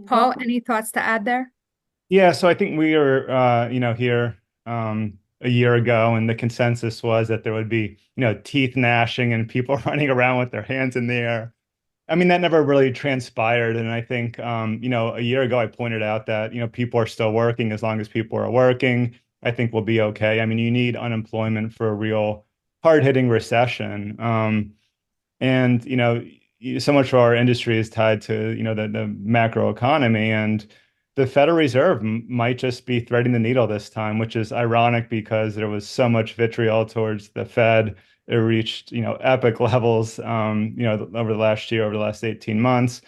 Paul, Welcome. any thoughts to add there? Yeah, so I think we were, here a year ago, and the consensus was that there would be, teeth gnashing and people running around with their hands in the air. I mean, that never really transpired, and I think, a year ago I pointed out that, people are still working. As long as people are working, I think we'll be okay. I mean, you need unemployment for a real hard-hitting recession. And so much of our industry is tied to the macro economy, and the Federal Reserve might just be threading the needle this time, which is ironic because there was so much vitriol towards the Fed. It reached epic levels over the last year, over the last 18 months.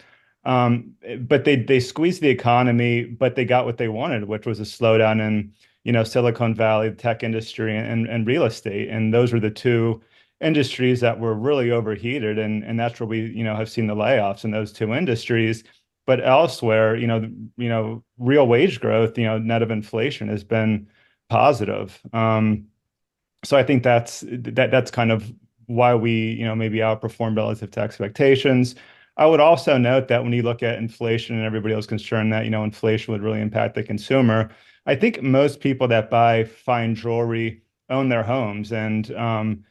But they squeezed the economy, but they got what they wanted, which was a slowdown in Silicon Valley, the tech industry, and real estate. And those were the two industries that were really overheated, and that's where we have seen the layoffs in those two industries. But elsewhere, real wage growth, net of inflation, has been positive. So I think that's kind of why we maybe outperformed relative to expectations. I would also note that when you look at inflation, and everybody was concerned that inflation would really impact the consumer, I think most people that buy fine jewelry own their homes, and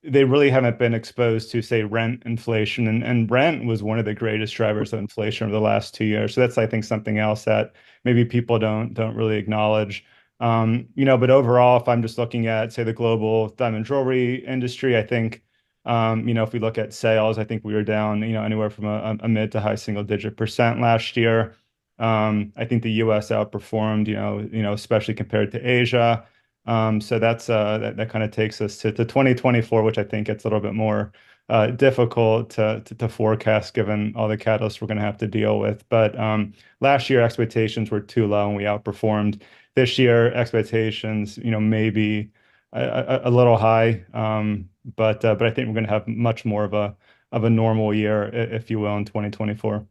they really haven't been exposed to, say, rent inflation. And rent was one of the greatest drivers of inflation over the last 2 years. So that's, I think, something else that maybe people don't really acknowledge. But overall, if I'm just looking at, say, the global diamond jewelry industry, I think, if we look at sales, I think we were down, anywhere from a mid to high single digit percent last year. I think the US outperformed, especially compared to Asia. So that kind of takes us to 2024, which I think it's a little bit more difficult to forecast given all the catalysts we're going to have to deal with. But last year expectations were too low and we outperformed. This year expectations, maybe a little high, but I think we're going to have much more of a normal year, if you will, in 2024.